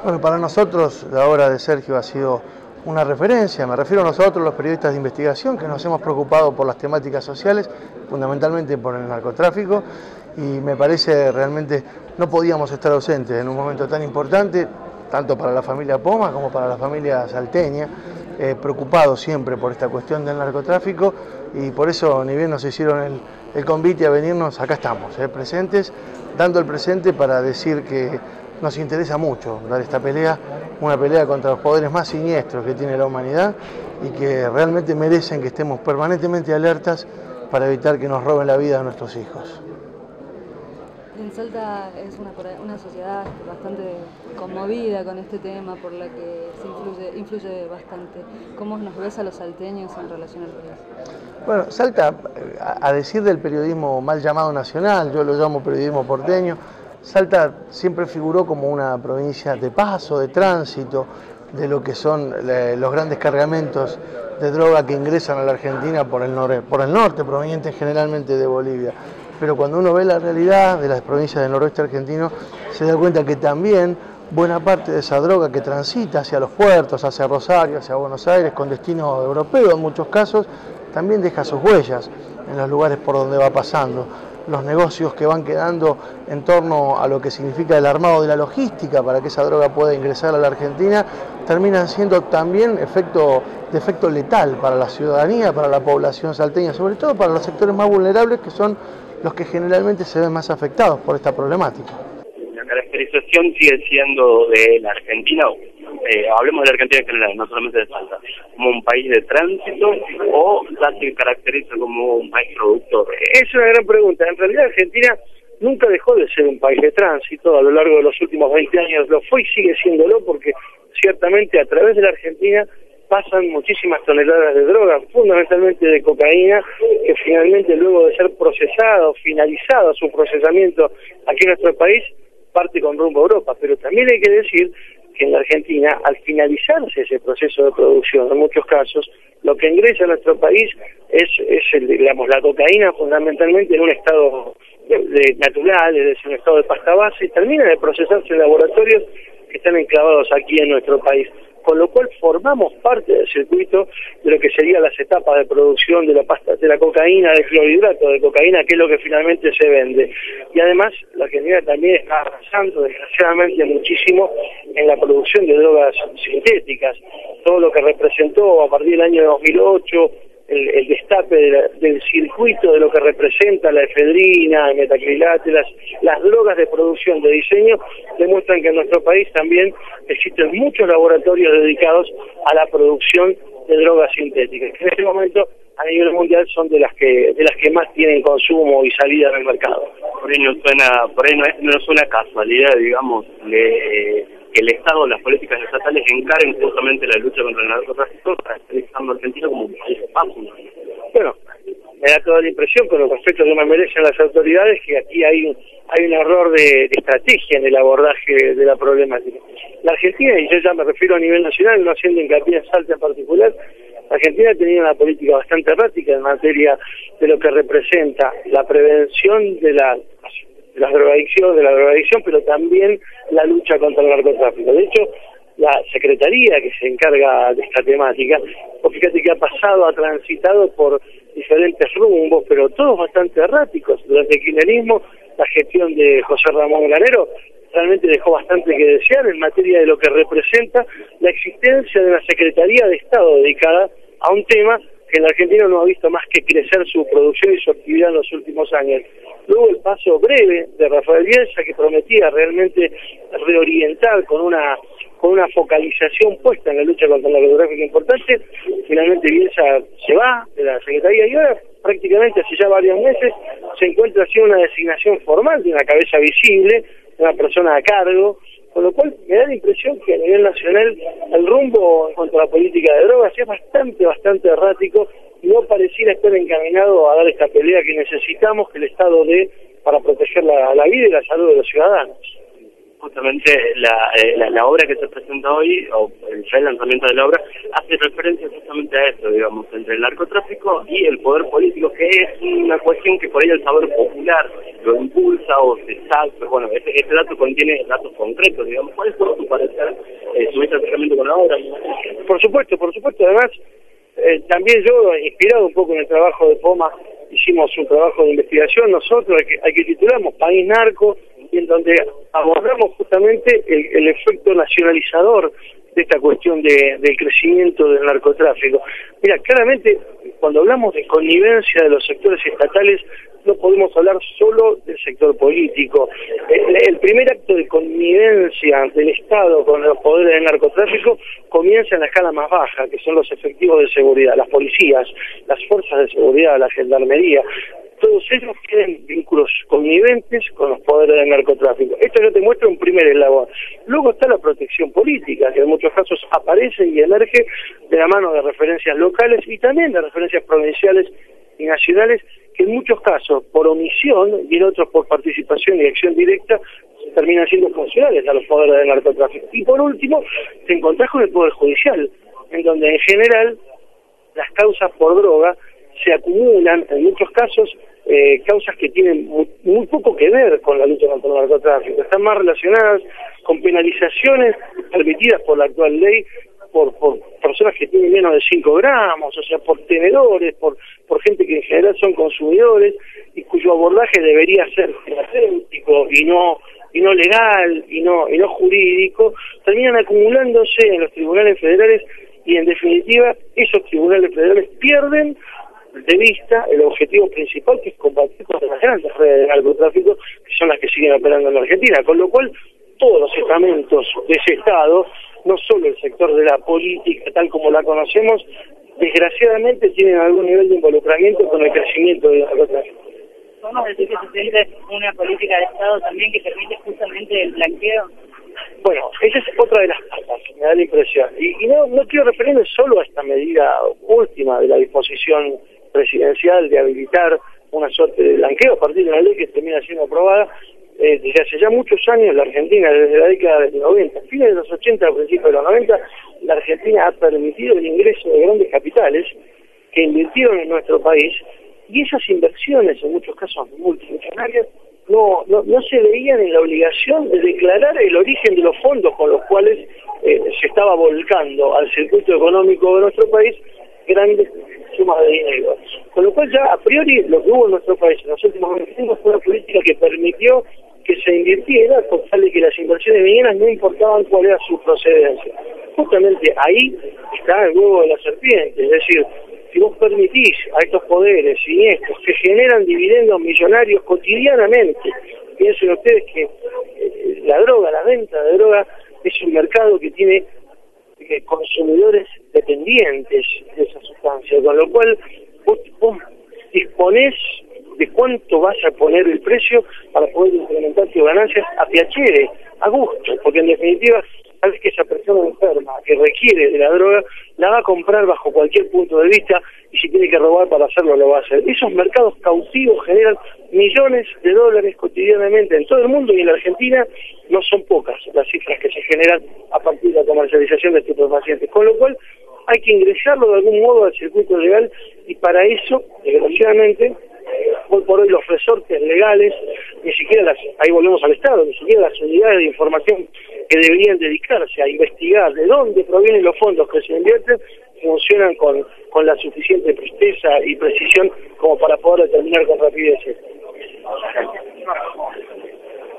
Bueno, para nosotros la obra de Sergio ha sido una referencia, me refiero a nosotros, los periodistas de investigación, que nos hemos preocupado por las temáticas sociales, fundamentalmente por el narcotráfico, y me parece realmente no podíamos estar ausentes en un momento tan importante, tanto para la familia Poma como para la familia salteña, preocupados siempre por esta cuestión del narcotráfico, y por eso, ni bien nos hicieron el convite a venirnos, acá estamos, presentes, dando el presente para decir que nos interesa mucho dar esta pelea, una pelea contra los poderes más siniestros que tiene la humanidad y que realmente merecen que estemos permanentemente alertas para evitar que nos roben la vida a nuestros hijos. En Salta es una sociedad bastante conmovida con este tema, por la que se influye bastante. ¿Cómo nos ves a los salteños en relación al país? Bueno, Salta, a decir del periodismo mal llamado nacional, yo lo llamo periodismo porteño, Salta siempre figuró como una provincia de paso, de tránsito, de lo que son los grandes cargamentos de droga que ingresan a la Argentina por el norte, provenientes generalmente de Bolivia. Pero cuando uno ve la realidad de las provincias del noroeste argentino, se da cuenta que también buena parte de esa droga que transita hacia los puertos, hacia Rosario, hacia Buenos Aires, con destino europeo en muchos casos, también deja sus huellas en los lugares por donde va pasando. Los negocios que van quedando en torno a lo que significa el armado de la logística para que esa droga pueda ingresar a la Argentina, terminan siendo también de efecto letal para la ciudadanía, para la población salteña, sobre todo para los sectores más vulnerables, que son los que generalmente se ven más afectados por esta problemática. La caracterización sigue siendo de la Argentina, hablemos de la Argentina en general, no solamente de Salta, como un país de tránsito, o se caracteriza como un país productor. Es una gran pregunta. En realidad Argentina nunca dejó de ser un país de tránsito, a lo largo de los últimos 20 años lo fue y sigue siéndolo, porque ciertamente a través de la Argentina pasan muchísimas toneladas de droga, fundamentalmente de cocaína, que finalmente luego de ser procesado, finalizado su procesamiento aquí en nuestro país, parte con rumbo a Europa. Pero también hay que decir que en la Argentina, al finalizarse ese proceso de producción, en muchos casos, lo que ingresa a nuestro país es la cocaína fundamentalmente en un estado natural, es decir, un estado de pasta base, y termina de procesarse en laboratorios que están enclavados aquí en nuestro país. Con lo cual formamos parte del circuito de lo que serían las etapas de producción de la cocaína, del clorhidrato de cocaína, que es lo que finalmente se vende. Y además, la Argentina también está avanzando desgraciadamente muchísimo en la producción de drogas sintéticas. Todo lo que representó a partir del año 2008, el destape del circuito de lo que representa la efedrina, el metacrilato, las drogas de producción de diseño, demuestran que en nuestro país también existen muchos laboratorios dedicados a la producción de drogas sintéticas, que en este momento a nivel mundial son de las que más tienen consumo y salida en el mercado. Por ahí no es una casualidad, digamos, que el Estado, las políticas estatales encaren justamente la lucha contra el narcotráfico, caracterizando a Argentina como un país de paso. Bueno, me da toda la impresión, con los respetos que me merecen las autoridades, que aquí hay un error de estrategia en el abordaje de la problemática. La Argentina, y yo ya me refiero a nivel nacional, no haciendo hincapié en Salta en particular, la Argentina tenía una política bastante errática en materia de lo que representa la prevención de la drogadicción, pero también la lucha contra el narcotráfico. De hecho, la Secretaría que se encarga de esta temática, pues fíjate que ha transitado por diferentes rumbos, pero todos bastante erráticos. Durante el kirchnerismo, la gestión de José Ramón Granero realmente dejó bastante que desear en materia de lo que representa la existencia de una Secretaría de Estado dedicada a un tema que en la Argentina no ha visto más que crecer su producción y su actividad en los últimos años. Luego el paso breve de Rafael Bielsa, que prometía realmente reorientar con una focalización puesta en la lucha contra el narcotráfico importante, finalmente Bielsa se va de la Secretaría y ahora prácticamente hace ya varios meses se encuentra haciendo una designación formal de una cabeza visible, de una persona a cargo, con lo cual me da la impresión que a nivel nacional el rumbo en cuanto a la política de drogas es bastante errático y no pareciera estar encaminado a dar esta pelea que necesitamos que el Estado dé para proteger la vida y la salud de los ciudadanos. justamente la obra que se presenta hoy, o el relanzamiento de la obra, hace referencia justamente a esto, digamos, entre el narcotráfico y el poder político, que es una cuestión que por ahí el saber popular lo impulsa o se salta. Bueno, este dato contiene datos concretos, digamos. ¿Cuál es tu parecer sobre este acercamiento con la obra? Por supuesto, además, también yo, inspirado un poco en el trabajo de Poma, hicimos un trabajo de investigación nosotros, al que titulamos País Narco, y en donde abordamos justamente el efecto nacionalizador de esta cuestión del crecimiento del narcotráfico. Mira, claramente, cuando hablamos de connivencia de los sectores estatales, no podemos hablar solo del sector político. El primer acto de connivencia del Estado con los poderes del narcotráfico comienza en la escala más baja, que son los efectivos de seguridad, las policías, las fuerzas de seguridad, la gendarmería. Todos ellos tienen vínculos conniventes con los poderes del narcotráfico. Esto yo te muestro un primer eslabón. Luego está la protección política, que en muchos casos aparece y emerge de la mano de referencias locales y también de referencias provinciales y nacionales, que en muchos casos por omisión y en otros por participación y acción directa terminan siendo funcionales a los poderes del narcotráfico. Y por último, te encontrás con el Poder Judicial, en donde en general las causas por droga se acumulan, en muchos casos, causas que tienen muy poco que ver con la lucha contra el narcotráfico. Están más relacionadas con penalizaciones permitidas por la actual ley por personas que tienen menos de 5 gramos, o sea, por tenedores, por gente que en general son consumidores y cuyo abordaje debería ser terapéutico y no legal y no jurídico, terminan acumulándose en los tribunales federales y en definitiva esos tribunales federales pierden de vista el objetivo principal, que es combatir contra las grandes redes de narcotráfico, que son las que siguen operando en la Argentina, con lo cual todos los estamentos de ese Estado, no solo el sector de la política tal como la conocemos, desgraciadamente tienen algún nivel de involucramiento con el crecimiento del narcotráfico. ¿Podemos decir que se siente una política de Estado también que permite justamente el blanqueo? Bueno, esa es otra de las patas, me da la impresión. Y no quiero referirme solo a esta medida última de la disposición presidencial de habilitar una suerte de blanqueo a partir de una ley que termina siendo aprobada desde hace ya muchos años. La Argentina, desde la década del 90, fines de los 80, a principios de los 90, la Argentina ha permitido el ingreso de grandes capitales que invirtieron en nuestro país, y esas inversiones, en muchos casos multimillonarias, no se veían en la obligación de declarar el origen de los fondos con los cuales se estaba volcando al circuito económico de nuestro país grandes sumas de dinero. Con lo cual ya a priori lo que hubo en nuestro país en los últimos 20 años fue una política que permitió que se invirtiera por tal de que las inversiones vinieran, no importaban cuál era su procedencia. Justamente ahí está el huevo de la serpiente, es decir, si vos permitís a estos poderes siniestros que generan dividendos millonarios cotidianamente, piensen ustedes que la droga, la venta de droga, es un mercado que tiene consumidores dependientes de esa sustancia, con lo cual vos disponés de cuánto vas a poner el precio para poder incrementar tus ganancias a piacere, a gusto, porque en definitiva sabes que esa persona enferma que requiere de la droga la va a comprar bajo cualquier punto de vista, y si tiene que robar para hacerlo lo va a hacer. Esos mercados cautivos generan millones de dólares cotidianamente en todo el mundo, y en la Argentina no son pocas las cifras que se generan a partir de la comercialización de estupefacientes, con lo cual hay que ingresarlo de algún modo al circuito legal, y para eso, desgraciadamente, hoy por hoy los resortes legales, ni siquiera ahí volvemos al Estado, ni siquiera las unidades de información que deberían dedicarse a investigar de dónde provienen los fondos que se invierten, funcionan con la suficiente presteza y precisión como para poder determinar con rapidez esto.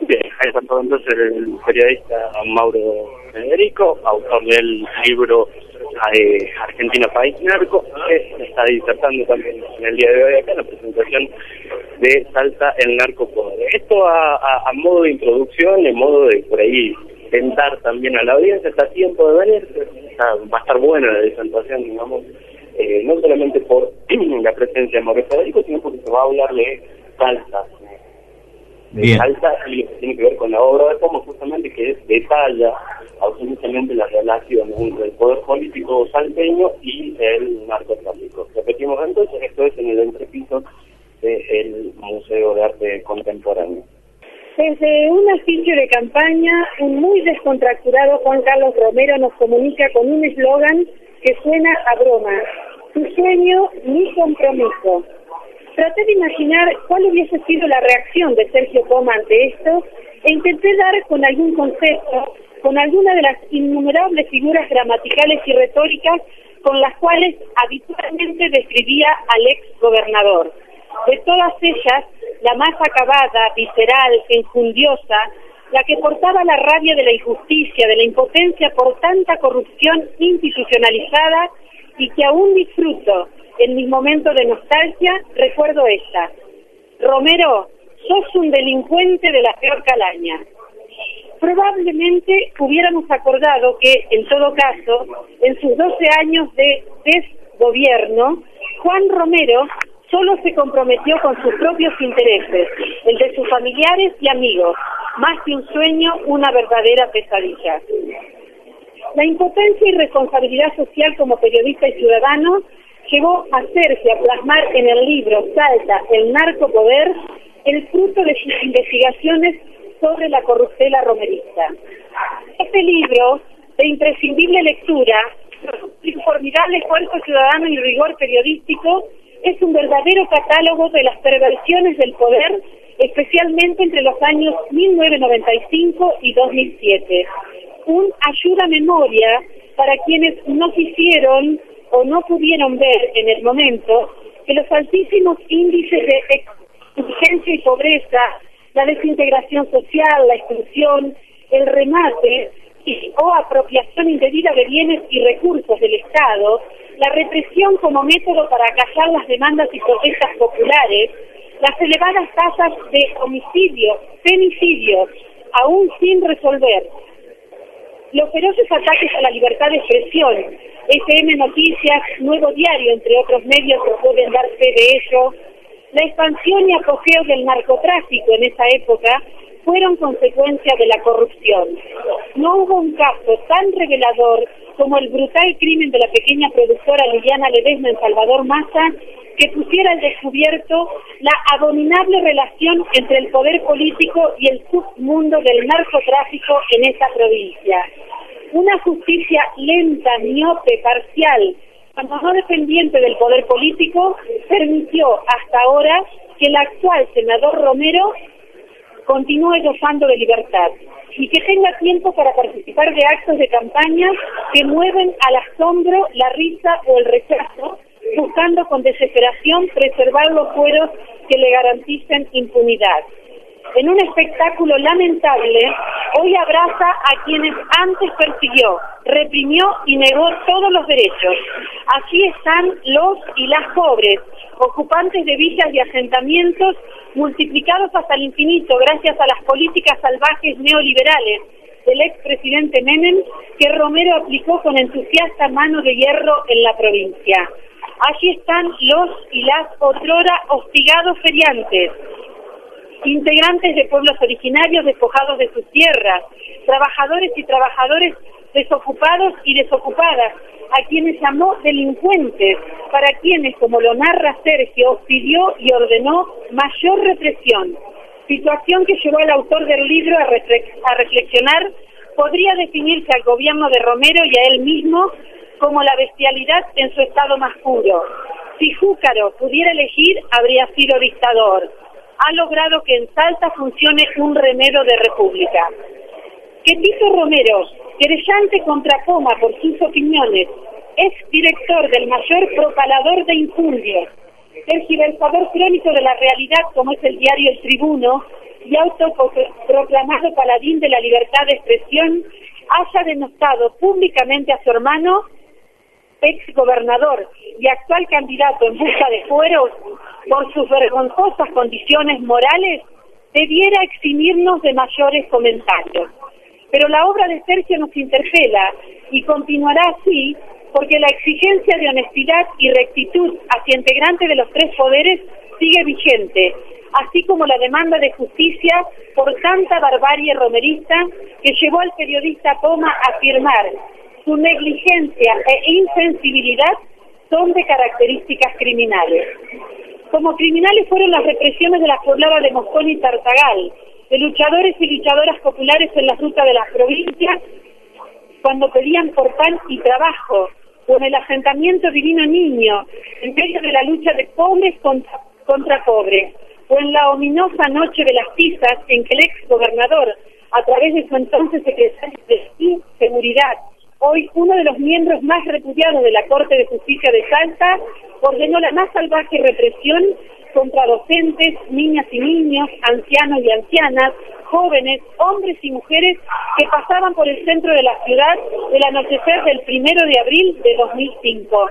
Bien, ahí está todo entonces el periodista Mauro Federico, autor del libro Argentina País Narco, que está disertando también en el día de hoy acá en la presentación de Salta el narcopoder. Esto a modo de introducción, en modo de por ahí tentar también a la audiencia, está a tiempo de venir, va a estar buena la disertación, digamos, no solamente por la presencia de Mauro Federico, sino porque se va a hablar de Salta. De Salta y lo que tiene que ver con la obra de Poma, justamente, que detalla absolutamente la relación entre el poder político salteño y el narcotráfico. Repetimos entonces, esto es en el entrepiso del Museo de Arte Contemporáneo. Desde un afiche de campaña, un muy descontracturado Juan Carlos Romero nos comunica con un eslogan que suena a broma: tu sueño, mi compromiso. Traté de imaginar cuál hubiese sido la reacción de Sergio Poma ante esto e intenté dar con algún concepto, con alguna de las innumerables figuras gramaticales y retóricas con las cuales habitualmente describía al ex gobernador. De todas ellas, la más acabada, visceral, enjundiosa, la que portaba la rabia de la injusticia, de la impotencia por tanta corrupción institucionalizada y que aún disfruto en mis momentos de nostalgia, recuerdo esta: Romero, sos un delincuente de la peor calaña. Probablemente hubiéramos acordado que, en todo caso, en sus 12 años de desgobierno, Juan Romero solo se comprometió con sus propios intereses, el de sus familiares y amigos, más que un sueño, una verdadera pesadilla. La impotencia y responsabilidad social como periodista y ciudadano llevó a Sergio a plasmar en el libro Salta, el narcopoder, el fruto de sus investigaciones sobre la corruptela romerista. Este libro, de imprescindible lectura, sin formidable esfuerzo ciudadano y rigor periodístico, es un verdadero catálogo de las perversiones del poder, especialmente entre los años 1995 y 2007. Un ayuda-memoria para quienes no quisieron o no pudieron ver en el momento que los altísimos índices de exigencia y pobreza, la desintegración social, la exclusión, el remate o apropiación indebida de bienes y recursos del Estado, la represión como método para acallar las demandas y protestas populares, las elevadas tasas de homicidios, femicidios, aún sin resolver, los feroces ataques a la libertad de expresión, FM Noticias, Nuevo Diario, entre otros medios que pueden dar fe de ello, la expansión y apogeo del narcotráfico en esa época fueron consecuencia de la corrupción. No hubo un caso tan revelador como el brutal crimen de la pequeña productora Liliana Ledesma en Salvador Maza, que pusiera al descubierto la abominable relación entre el poder político y el submundo del narcotráfico en esa provincia. Una justicia lenta, miope, parcial, cuando no dependiente del poder político, permitió hasta ahora que el actual senador Romero continúe gozando de libertad y que tenga tiempo para participar de actos de campaña que mueven al asombro, la risa o el rechazo, buscando con desesperación preservar los fueros que le garanticen impunidad. En un espectáculo lamentable, hoy abraza a quienes antes persiguió, reprimió y negó todos los derechos. Aquí están los y las pobres, ocupantes de villas y asentamientos, multiplicados hasta el infinito gracias a las políticas salvajes neoliberales del expresidente Menem, que Romero aplicó con entusiasta mano de hierro en la provincia. Allí están los y las otrora hostigados feriantes, integrantes de pueblos originarios despojados de sus tierras, trabajadores y trabajadoras desocupados y desocupadas, a quienes llamó delincuentes, para quienes, como lo narra Sergio, pidió y ordenó mayor represión. Situación que llevó al autor del libro a reflexionar, podría definirse al gobierno de Romero y a él mismo como la bestialidad en su estado más puro. Si Júcaro pudiera elegir, habría sido dictador. Ha logrado que en Salta funcione un remedio de república. Que Tito Romero, querellante contra Poma por sus opiniones, ex director del mayor propalador de infundios, tergiversador crónico de la realidad como es el diario El Tribuno y autoproclamado paladín de la libertad de expresión, haya denostado públicamente a su hermano, ex gobernador y actual candidato en busca de fueros, por sus vergonzosas condiciones morales, debiera eximirnos de mayores comentarios. Pero la obra de Sergio nos interpela y continuará así porque la exigencia de honestidad y rectitud hacia integrantes de los tres poderes sigue vigente, así como la demanda de justicia por tanta barbarie romerista que llevó al periodista Poma a afirmar su negligencia e insensibilidad son de características criminales. Como criminales fueron las represiones de las pobladas de Moscón y Tartagal, de luchadores y luchadoras populares en la ruta de las provincias, cuando pedían por pan y trabajo, o en el asentamiento Divino Niño, en medio de la lucha de pobres contra pobres, o en la ominosa noche de las tizas en que el ex gobernador, a través de su entonces secretario de Seguridad, hoy uno de los miembros más repudiados de la Corte de Justicia de Salta, ordenó la más salvaje represión contra docentes, niñas y niños, ancianos y ancianas, jóvenes, hombres y mujeres que pasaban por el centro de la ciudad el anochecer del 1 de abril de 2005.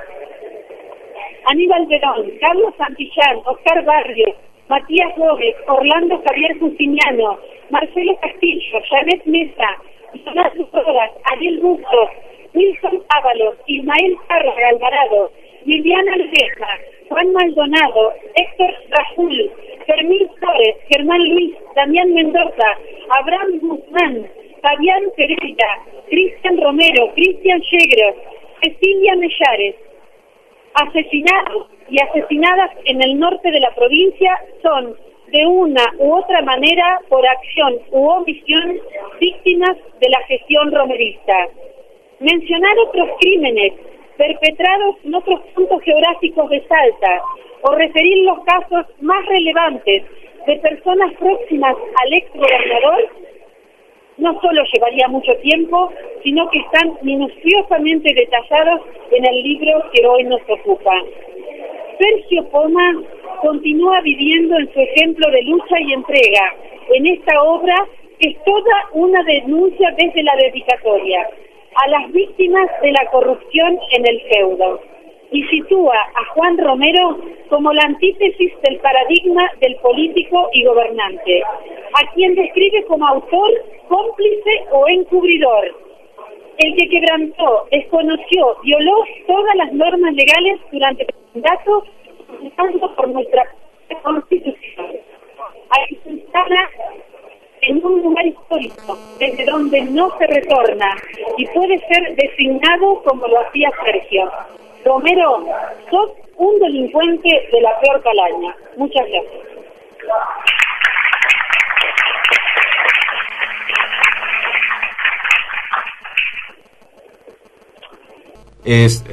Aníbal Verón, Carlos Santillán, Oscar Barrios, Matías Gómez, Orlando Javier Justiniano, Marcelo Castillo, Janet Mesa, Leonardo Rodas, Ariel Bustos, Wilson Ábalos, Ismael Cárraga Alvarado, Liliana Ledesma, Juan Maldonado, Héctor Rajul, Fermín Torres, Germán Luis, Damián Mendoza, Abraham Guzmán, Fabián Pereira, Cristian Romero, Cristian Yegros, Cecilia Mellares, asesinados y asesinadas en el norte de la provincia son, de una u otra manera, por acción u omisión, víctimas de la gestión romerista. Mencionar otros crímenes perpetrados en otros puntos geográficos de Salta, o referir los casos más relevantes de personas próximas al ex gobernador, no solo llevaría mucho tiempo, sino que están minuciosamente detallados en el libro que hoy nos ocupa. Sergio Poma continúa viviendo en su ejemplo de lucha y entrega en esta obra, que es toda una denuncia desde la dedicatoria a las víctimas de la corrupción en el feudo, y sitúa a Juan Romero como la antítesis del paradigma del político y gobernante, a quien describe como autor, cómplice o encubridor, el que quebrantó, desconoció, violó todas las normas legales durante el mandato, empezando por nuestra Constitución. Ahí se instala en un lugar histórico, desde donde no se retorna, y puede ser designado como lo hacía Sergio. Romero, sos un delincuente de la peor calaña. Muchas gracias.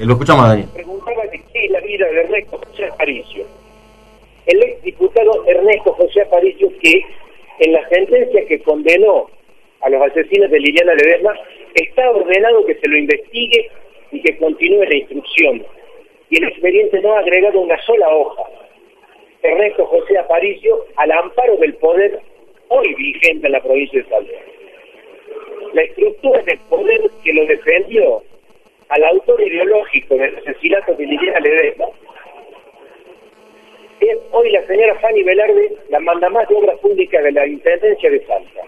Lo escuchamos, Daniel. Preguntaba de qué es la vida de Ernesto José Aparicio. El ex diputado Ernesto José Aparicio, que en la sentencia que condenó a los asesinos de Liliana Ledesma, está ordenado que se lo investigue y que continúe la instrucción. Y el expediente no ha agregado una sola hoja. Ernesto José Aparicio, al amparo del poder hoy vigente en la provincia de Salta. La estructura del poder que lo defendió al autor ideológico del asesinato de Liliana Ledesma es hoy la señora Fanny Velarde, la mandamás de obras públicas de la Intendencia de Salta.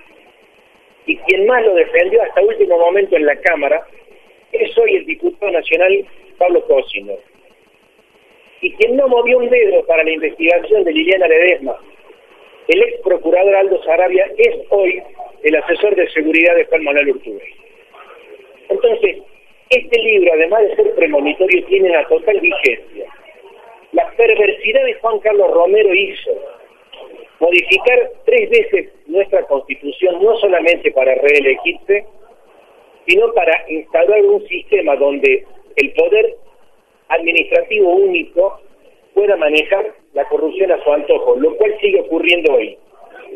Y quien más lo defendió hasta último momento en la Cámara es hoy el diputado nacional Pablo Cosino. Y quien no movió un dedo para la investigación de Liliana Ledesma, el ex procurador Aldo Sarabia, es hoy el asesor de seguridad de Juan Manuel Urtubey. Entonces, este libro, además de ser premonitorio, tiene una total vigencia. La perversidad de Juan Carlos Romero hizo modificar 3 veces nuestra Constitución, no solamente para reelegirse, sino para instaurar un sistema donde el poder administrativo único pueda manejar la corrupción a su antojo, lo cual sigue ocurriendo hoy.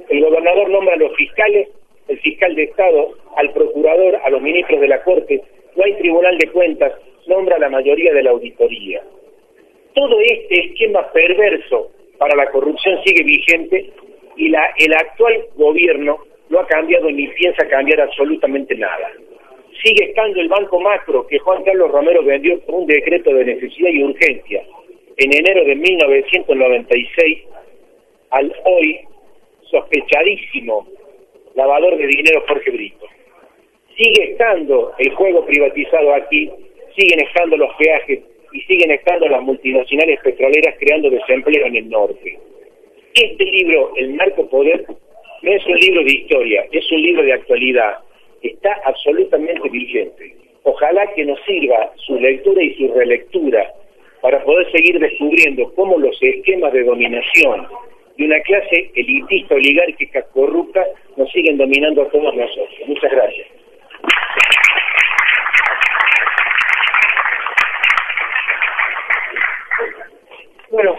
El gobernador nombra a los fiscales, el fiscal de Estado, al procurador, a los ministros de la Corte, no hay tribunal de cuentas, nombra a la mayoría de la auditoría. Todo este esquema perverso para la corrupción sigue vigente y el actual gobierno no ha cambiado ni piensa cambiar absolutamente nada. Sigue estando el Banco Macro que Juan Carlos Romero vendió por un decreto de necesidad y urgencia en enero de 1996 al hoy sospechadísimo lavador de dinero Jorge Brito. Sigue estando el juego privatizado aquí, siguen estando los peajes y siguen estando las multinacionales petroleras creando desempleo en el norte. Este libro, El Narcopoder, no es un libro de historia, es un libro de actualidad. Está absolutamente vigente. Ojalá que nos sirva su lectura y su relectura para poder seguir descubriendo cómo los esquemas de dominación de una clase elitista, oligárquica, corrupta, nos siguen dominando a todos nosotros. Muchas gracias. Bueno,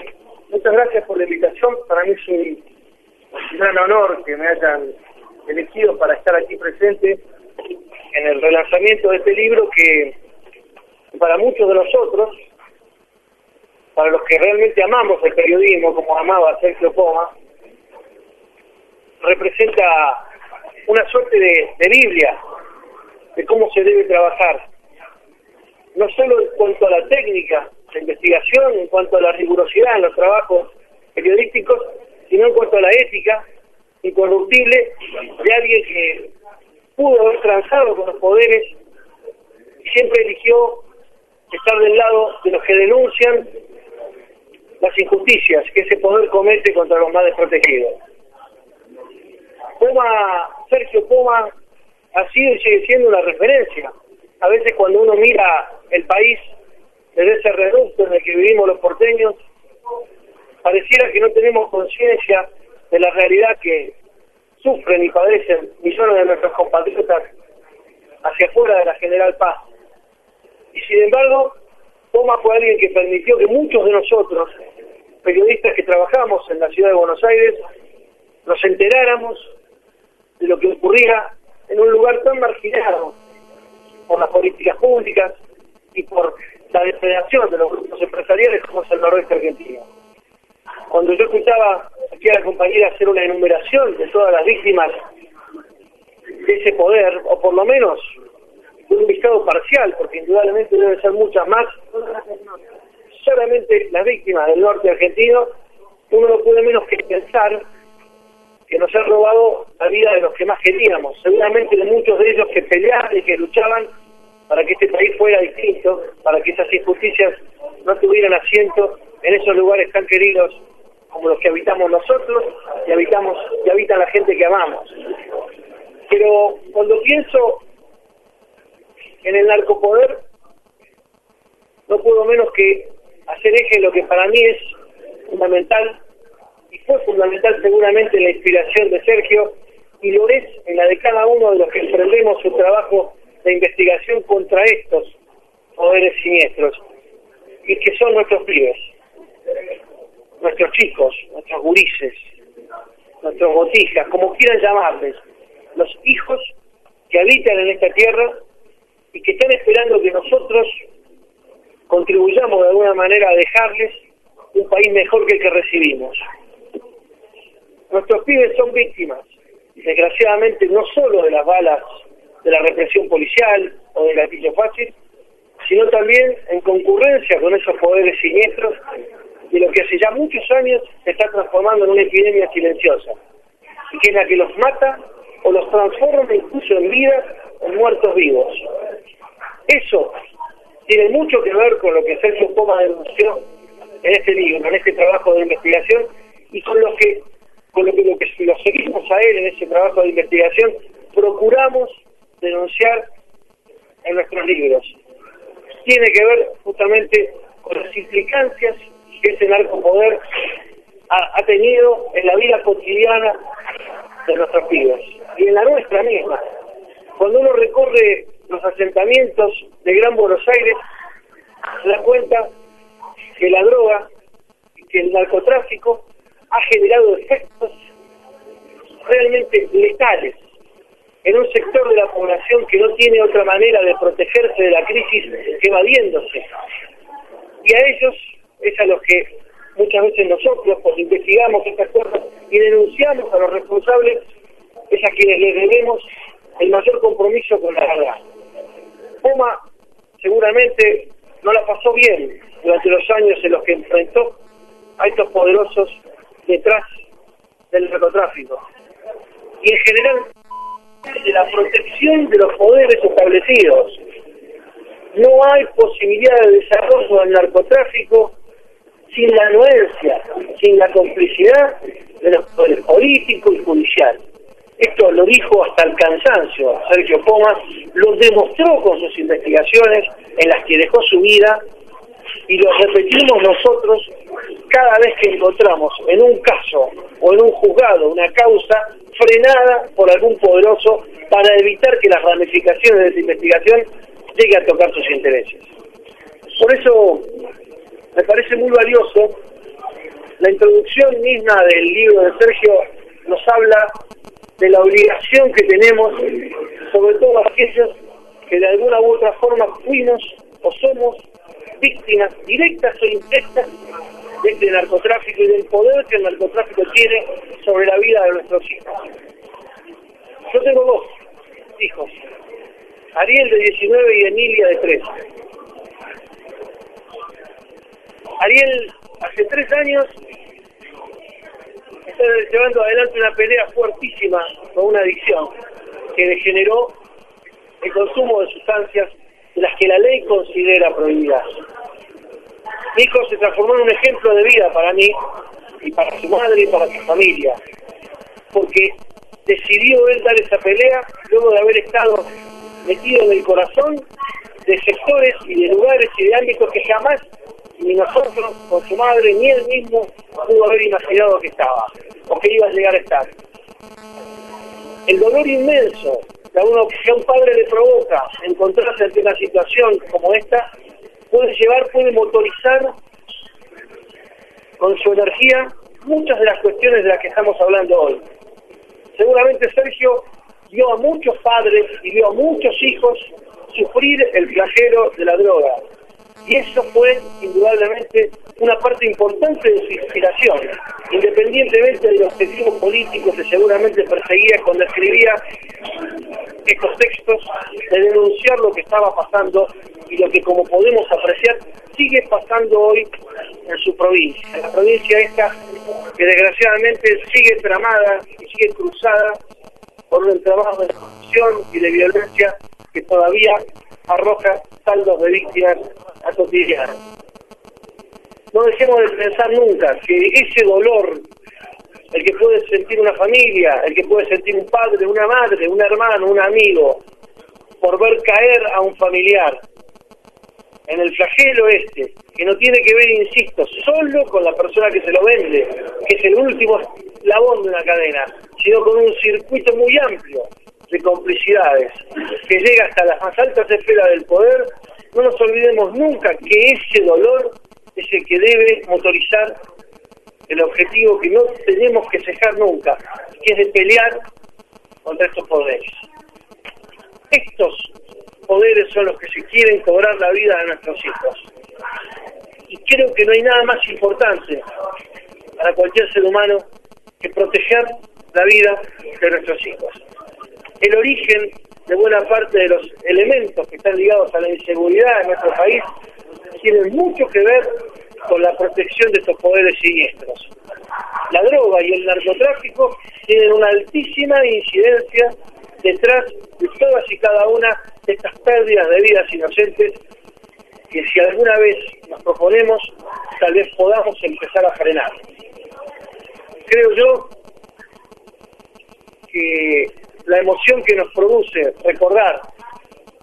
muchas gracias por la invitación. Para mí es un gran honor que me hayan elegido para estar aquí presente en el relanzamiento de este libro que para muchos de nosotros, para los que realmente amamos el periodismo como amaba Sergio Poma, representa una suerte de Biblia de cómo se debe trabajar, no solo en cuanto a la técnica de investigación, en cuanto a la rigurosidad en los trabajos periodísticos, sino en cuanto a la ética incorruptible de alguien que pudo haber transado con los poderes y siempre eligió estar del lado de los que denuncian las injusticias que ese poder comete contra los más desprotegidos. Sergio Poma ha sido y sigue siendo una referencia. A veces cuando uno mira el país desde ese reducto en el que vivimos los porteños, pareciera que no tenemos conciencia de la realidad que sufren y padecen millones de nuestros compatriotas hacia afuera de la General Paz. Y sin embargo, Poma fue alguien que permitió que muchos de nosotros, periodistas que trabajamos en la ciudad de Buenos Aires, nos enteráramos de lo que ocurría en un lugar tan marginado por las políticas públicas y por la depredación de los grupos empresariales como es el noroeste argentino. Cuando yo escuchaba aquí a la compañera hacer una enumeración de todas las víctimas de ese poder, o por lo menos un listado parcial, porque indudablemente deben ser muchas más, solamente las víctimas del norte argentino, uno no puede menos que pensar que nos han robado la vida de los que más queríamos, seguramente de muchos de ellos que peleaban y que luchaban para que este país fuera distinto, para que esas injusticias no tuvieran asiento en esos lugares tan queridos como los que habitamos nosotros y habita la gente que amamos. Pero cuando pienso en el narcopoder, no puedo menos que hacer eje en lo que para mí es fundamental, y fue fundamental seguramente en la inspiración de Sergio, y lo es en la de cada uno de los que emprendemos su trabajo de investigación contra estos poderes siniestros, y que son nuestros pibes, nuestros chicos, nuestros gurises, nuestros botijas, como quieran llamarles, los hijos que habitan en esta tierra y que están esperando que nosotros contribuyamos de alguna manera a dejarles un país mejor que el que recibimos. Nuestros pibes son víctimas, desgraciadamente, no solo de las balas de la represión policial o del gatillo fácil, sino también en concurrencia con esos poderes siniestros de lo que hace ya muchos años se está transformando en una epidemia silenciosa, y que es la que los mata o los transforma incluso en vida en muertos vivos. Eso tiene mucho que ver con lo que Sergio Poma denunció en este libro, en este trabajo de investigación, y con lo que lo seguimos a él en ese trabajo de investigación, procuramos denunciar en nuestros libros. Tiene que ver justamente con las implicancias que ese narcopoder ha tenido en la vida cotidiana de nuestros pibes y en la nuestra misma. Cuando uno recorre los asentamientos de Gran Buenos Aires, se da cuenta que la droga, que el narcotráfico ha generado efectos realmente letales en un sector de la población que no tiene otra manera de protegerse de la crisis que evadiéndose. Y a ellos es a los que muchas veces nosotros, pues, investigamos estas cosas y denunciamos a los responsables, es a quienes les debemos el mayor compromiso con la verdad. Poma seguramente no la pasó bien durante los años en los que enfrentó a estos poderosos detrás del narcotráfico. Y en general, de la protección de los poderes establecidos. No hay posibilidad de desarrollo del narcotráfico sin la anuencia, sin la complicidad de los poderes político y judicial. Esto lo dijo hasta el cansancio Sergio Poma, lo demostró con sus investigaciones en las que dejó su vida, y lo repetimos nosotros cada vez que encontramos en un caso o en un juzgado una causa frenada por algún poderoso para evitar que las ramificaciones de esa investigación lleguen a tocar sus intereses. Por eso me parece muy valioso la introducción misma del libro de Sergio. Nos habla de la obligación que tenemos, sobre todo aquellos que de alguna u otra forma fuimos o somos víctimas directas o indirectas de este narcotráfico y del poder que el narcotráfico tiene sobre la vida de nuestros hijos. Yo tengo 2 hijos, Ariel de 19 y Emilia de 13. Ariel hace 3 años está llevando adelante una pelea fuertísima con una adicción que degeneró el consumo de sustancias de las que la ley considera prohibidas. Mi hijo se transformó en un ejemplo de vida para mí y para su madre y para su familia, porque decidió él dar esa pelea luego de haber estado metido en el corazón de sectores y de lugares y de ámbitos que jamás ni nosotros, con su madre, ni él mismo pudo haber imaginado que estaba o que iba a llegar a estar. El dolor inmenso que a un padre le provoca encontrarse ante una situación como esta puede motorizar con su energía muchas de las cuestiones de las que estamos hablando hoy. Seguramente Sergio vio a muchos padres y vio a muchos hijos sufrir el flagelo de la droga. Y eso fue, indudablemente, una parte importante de su inspiración, independientemente de los objetivos políticos que seguramente perseguía cuando escribía estos textos, de denunciar lo que estaba pasando y lo que, como podemos apreciar, sigue pasando hoy en su provincia. En la provincia esta, que desgraciadamente sigue tramada y sigue cruzada por un entramado de corrupción y de violencia que todavía arroja saldos de víctimas a cotidiano. No dejemos de pensar nunca que ese dolor, el que puede sentir una familia, el que puede sentir un padre, una madre, un hermano, un amigo, por ver caer a un familiar en el flagelo que no tiene que ver, insisto, solo con la persona que se lo vende, que es el último eslabón de una cadena, sino con un circuito muy amplio de complicidades que llega hasta las más altas esferas del poder. No nos olvidemos nunca que ese dolor es el que debe motorizar el objetivo que no tenemos que cejar nunca, que es de pelear contra estos poderes. Estos poderes son los que se quieren cobrar la vida de nuestros hijos. Y creo que no hay nada más importante para cualquier ser humano que proteger la vida de nuestros hijos. El origen de buena parte de los elementos que están ligados a la inseguridad en nuestro país tienen mucho que ver con la protección de estos poderes siniestros. La droga y el narcotráfico tienen una altísima incidencia detrás de todas y cada una de estas pérdidas de vidas inocentes que, si alguna vez nos proponemos, tal vez podamos empezar a frenar. Creo yo que la emoción que nos produce recordar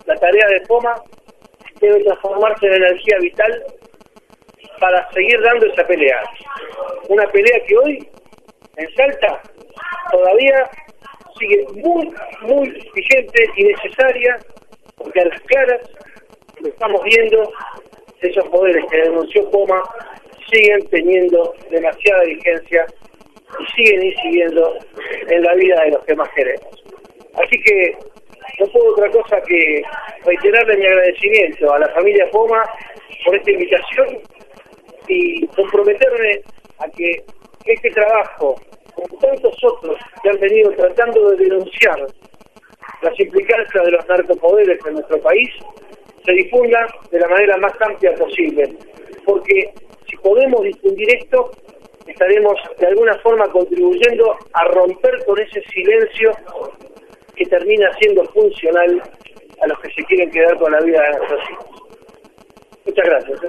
la tarea de Poma debe transformarse en energía vital para seguir dando esa pelea. Una pelea que hoy, en Salta, todavía sigue muy vigente y necesaria, porque a las claras lo estamos viendo, esos poderes que denunció Poma siguen teniendo demasiada vigencia y siguen incidiendo en la vida de los que más queremos. Así que no puedo otra cosa que reiterarle mi agradecimiento a la familia Poma por esta invitación y comprometerme a que este trabajo, como tantos otros que han venido tratando de denunciar las implicancias de los narcopoderes en nuestro país, se difunda de la manera más amplia posible, porque si podemos difundir esto, estaremos de alguna forma contribuyendo a romper con ese silencio que termina siendo funcional a los que se quieren quedar con la vida de nuestros hijos. Muchas gracias.